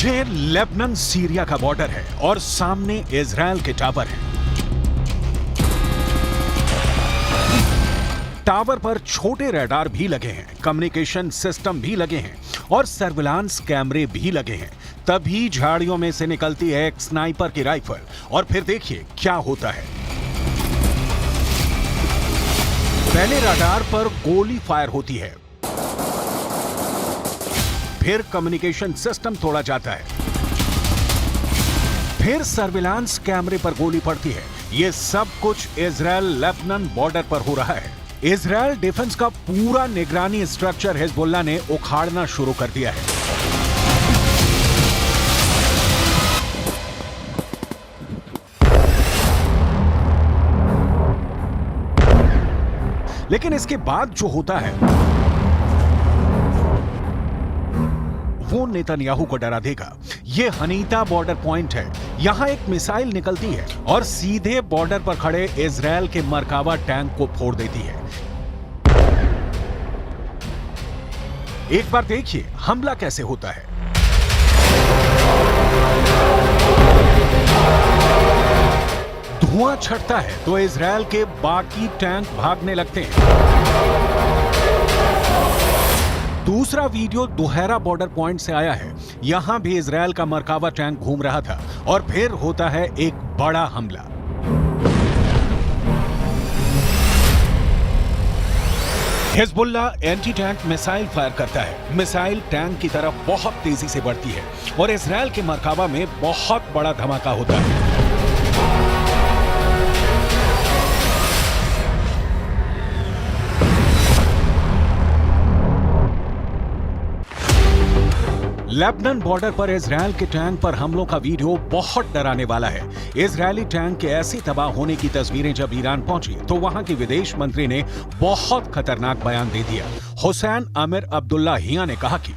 ये Lebanon Syria का border है और सामने इजराइल के टावर है। टावर पर छोटे रडार भी लगे हैं, कम्युनिकेशन सिस्टम भी लगे हैं और सर्विलांस कैमरे भी लगे हैं। तभी झाड़ियों में से निकलती है एक स्नाइपर की राइफल और फिर देखिए क्या होता है। पहले रडार पर गोली फायर होती है, फिर कम्युनिकेशन सिस्टम तोड़ा जाता है, फिर सर्विलांस कैमरे पर गोली पड़ती है। यह सब कुछ इजराइल लेबनान बॉर्डर पर हो रहा है। इजराइल डिफेंस का पूरा निगरानी स्ट्रक्चर हिजबुल्लाह ने उखाड़ना शुरू कर दिया है। लेकिन इसके बाद जो होता है वो नेतन्याहू को डरा देगा। यह हनीता बॉर्डर पॉइंट है। यहां एक मिसाइल निकलती है और सीधे बॉर्डर पर खड़े इजराइल के मरकावा टैंक को फोड़ देती है। एक बार देखिए हमला कैसे होता है। धुआं छटता है तो इजराइल के बाकी टैंक भागने लगते हैं। दूसरा वीडियो दोहरा बॉर्डर पॉइंट से आया है। यहां भी इजराइल का मरकावा टैंक घूम रहा था और फिर होता है एक बड़ा हमला। Hezbollah anti tank missile fire करता है। मिसाइल टैंक की तरफ बहुत तेजी से बढ़ती है और इजराइल के मरकावा में बहुत बड़ा धमाका होता है। लेबनान बॉर्डर पर इजराइल के टैंक पर हमलों का वीडियो बहुत डराने वाला है। इजरायली टैंक के ऐसे तबाह होने की तस्वीरें जब ईरान पहुंची तो वहां के विदेश मंत्री ने बहुत खतरनाक बयान दे दिया। हुसैन आमिर अब्दुल्लाहियां ने कहा कि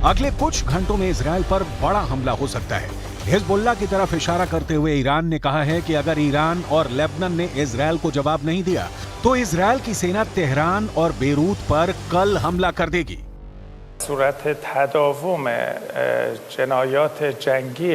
अगले कुछ घंटों में इजराइल पर बड़ा हमला हो सकता है। हिजबुल्लाह की तरफ इशारा करते हुए ईरान ने कहा है कि अगर ईरान और लेबनान ने इजराइल को जवाब नहीं दिया तो इजराइल की सेना तेहरान और बेरूत पर कल हमला कर देगी। सूरत तदावुम जनायात जंगी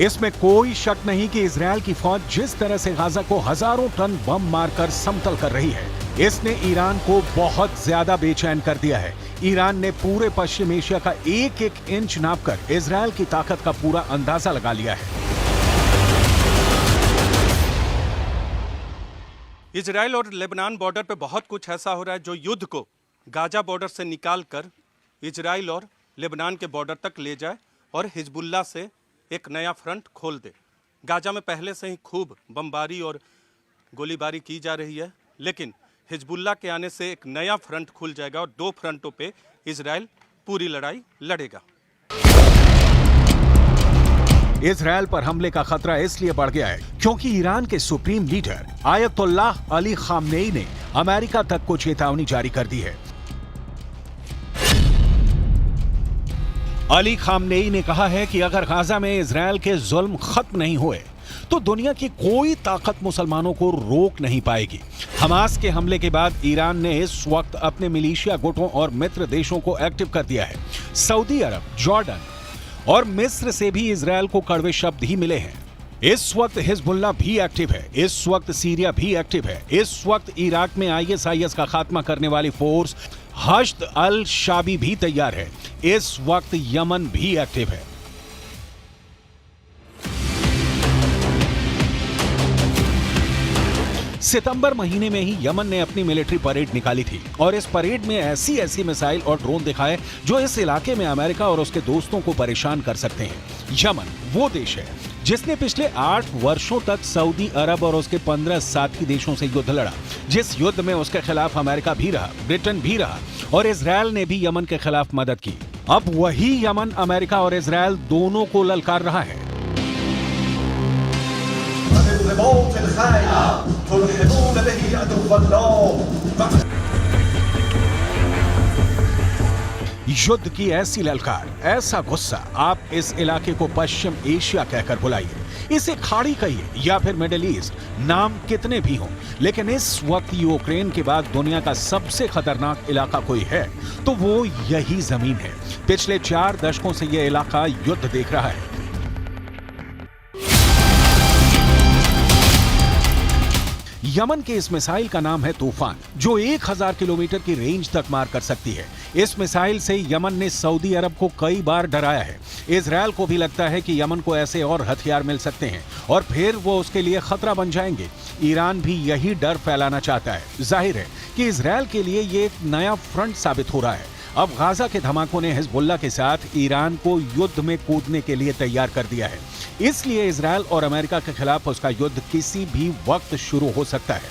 इसमें कोई शक नहीं कि इजराइल की फौज जिस तरह से गाजा को हजारों टन बम मारकर समतल कर रही है, इसने ईरान को बहुत ज्यादा बेचैन कर दिया है। ईरान ने पूरे पश्चिम एशिया का एक एक इंच नापकर इजराइल की ताकत का पूरा अंदाजा लगा लिया है। इजराइल और लेबनान बॉर्डर पे बहुत कुछ ऐसा हो रहा है जो युद्ध को गाजा बॉर्डर से निकाल कर इजराइल और लेबनान के बॉर्डर तक ले जाए और हिजबुल्लाह से एक नया फ्रंट खोल दे। गाजा में पहले से ही खूब बमबारी और गोलीबारी की जा रही है, लेकिन हिजबुल्लाह के आने से एक नया फ्रंट खुल जाएगा और दो फ्रंटों पे इजराइल पूरी लड़ाई लड़ेगा। इजराइल पर हमले का खतरा इसलिए बढ़ गया है क्योंकि ईरान के supreme leader Ayatollah Ali Khamenei ने अमेरिका तक को चेतावनी जारी कर दी है। अली खामनेई ने कहा है कि अगर गाजा में इजराइल के जुल्म खत्म नहीं हुए तो दुनिया की कोई ताकत मुसलमानों को रोक नहीं पाएगी। हमास के हमले के बाद ईरान ने इस वक्त अपने मिलिशिया गुटों और मित्र देशों को एक्टिव कर दिया है। सऊदी अरब, जॉर्डन और मिस्र से भी इजराइल को कड़वे शब्द ही मिले हैं। इस वक्त हिजबुल्लाह भी एक्टिव है, इस वक्त सीरिया भी एक्टिव है, इस वक्त इराक में ISIS का खात्मा करने वाली फोर्स हश्द अल शाबी भी तैयार है, इस वक्त यमन भी एक्टिव है। सितंबर महीने में ही यमन ने अपनी मिलिट्री परेड निकाली थी और इस परेड में ऐसी ऐसी मिसाइल और ड्रोन दिखाए जो इस इलाके में अमेरिका और उसके दोस्तों को परेशान कर सकते हैं। यमन वो देश है जिसने पिछले 8 वर्षों तक सऊदी अरब और उसके 15 साथी देशों से युद्ध लड़ा, जिस युद्ध में उसके खिलाफ अमेरिका भी रहा, ब्रिटेन भी रहा और इजराइल ने भी यमन के खिलाफ मदद की। अब वही यमन अमेरिका और इजराइल दोनों को ललकार रहा है। युद्ध की ऐसी ललकार, ऐसा गुस्सा, आप इस इलाके को पश्चिम एशिया कहकर बुलाइए, इसे खाड़ी कहिए या फिर मिडिल ईस्ट, नाम कितने भी हों, लेकिन इस वक्त यूक्रेन के बाद दुनिया का सबसे खतरनाक इलाका कोई है तो वो यही जमीन है। पिछले 4 दशकों से यह इलाका युद्ध देख रहा है। यमन के इस मिसाइल का नाम है तूफान, जो 1000 किलोमीटर की रेंज तक मार कर सकती है। इस मिसाइल से यमन ने सऊदी अरब को कई बार डराया है। इजरायल को भी लगता है कि यमन को ऐसे और हथियार मिल सकते हैं और फिर वो उसके लिए खतरा बन जाएंगे। ईरान भी यही डर फैलाना चाहता है। जाहिर है कि इजरायल के लिए ये एक नया फ्रंट साबित हो रहा है। अब गाजा के धमाकों ने हिजबुल्लाह के साथ ईरान को युद्ध में कूदने के लिए तैयार कर दिया है। इसलिए इजरायल और अमेरिका के खिलाफ उसका युद्ध किसी भी वक्त शुरू हो सकता है।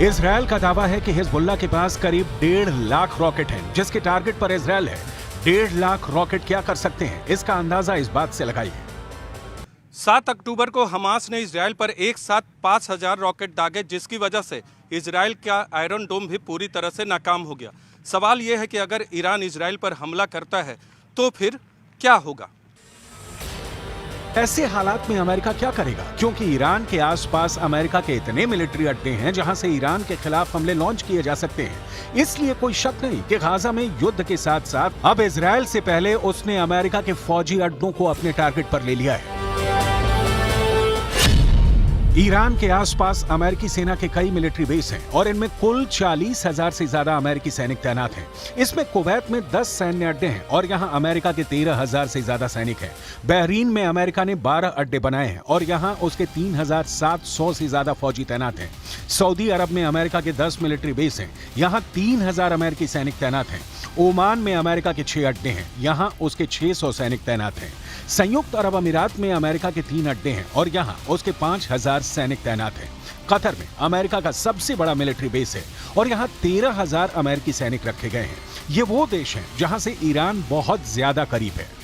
इजरायल का दावा है कि हिजबुल्लाह के पास करीब 1.5 लाख रॉकेट हैं, जिसके टारगेट पर इजरायल है। 1.5 लाख रॉकेट क्या कर सकते हैं, इसका अंदाजा इस बात से लगाइए। 7 अक्टूबर को हमास ने इजरायल पर एक साथ 5000 रॉकेट दागे, जिसकी वजह से इजरायल का आयरन डोम भी पूरी तरह से नाकाम हो गया। सवाल यह है कि अगर ईरान इजरायल पर हमला करता है तो फिर क्या होगा? ऐसे हालात में अमेरिका क्या करेगा, क्योंकि ईरान के आसपास अमेरिका के इतने मिलिट्री अड्डे हैं जहां से ईरान के खिलाफ हमले लॉन्च किए जा सकते हैं। इसलिए कोई शक नहीं कि गाजा में युद्ध के साथ साथ अब इजरायल से पहले उसने अमेरिका के फौजी अड्डों को अपने टारगेट पर ले लिया है। ईरान के आसपास अमेरिकी सेना के कई मिलिट्री बेस हैं और इनमें कुल 40,000 से ज्यादा अमेरिकी सैनिक तैनात हैं। इसमें कुवैत में 10 सैन्य अड्डे हैं और यहाँ अमेरिका के 13,000 से ज्यादा सैनिक हैं। बहरीन में अमेरिका ने 12 अड्डे बनाए हैं और यहाँ उसके 3,700 से ज्यादा फौजी तैनात हैं। सऊदी अरब में अमेरिका के 10 मिलिट्री बेस हैं, यहाँ 3,000 अमेरिकी सैनिक तैनात हैं। ओमान में अमेरिका के 6 अड्डे हैं, यहाँ उसके 600 सैनिक तैनात हैं। संयुक्त अरब अमीरात में अमेरिका के 3 अड्डे हैं और यहाँ उसके 5,000 सैनिक तैनात हैं। कतर में अमेरिका का सबसे बड़ा मिलिट्री बेस है और यहाँ 13,000 अमेरिकी सैनिक रखे गए हैं। ये वो देश हैं जहाँ से ईरान बहुत ज्यादा करीब है।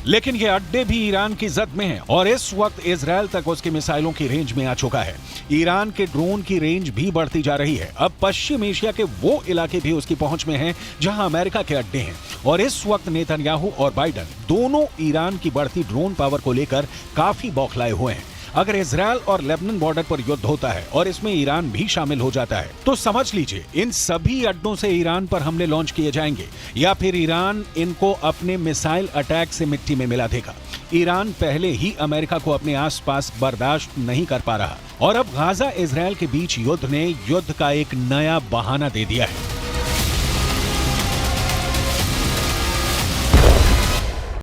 लेकिन ये अड्डे भी ईरान की जद में हैं और इस वक्त इजरायल तक उसकी मिसाइलों की रेंज में आ चुका है। ईरान के ड्रोन की रेंज भी बढ़ती जा रही है। अब पश्चिम एशिया के वो इलाके भी उसकी पहुंच में हैं जहां अमेरिका के अड्डे हैं और इस वक्त नेतन्याहू और बाइडन दोनों ईरान की बढ़ती ड्रोन पावर को लेकर काफी बौखलाए हुए हैं। अगर इजरायल और लेबनान बॉर्डर पर युद्ध होता है और इसमें ईरान भी शामिल हो जाता है तो समझ लीजिए इन सभी अड्डों से ईरान पर हमले लॉन्च किए जाएंगे या फिर ईरान इनको अपने मिसाइल अटैक से मिट्टी में मिला देगा। ईरान पहले ही अमेरिका को अपने आसपास बर्दाश्त नहीं कर पा रहा और अब गाजा इजरायल के बीच युद्ध ने युद्ध का एक नया बहाना दे दिया है।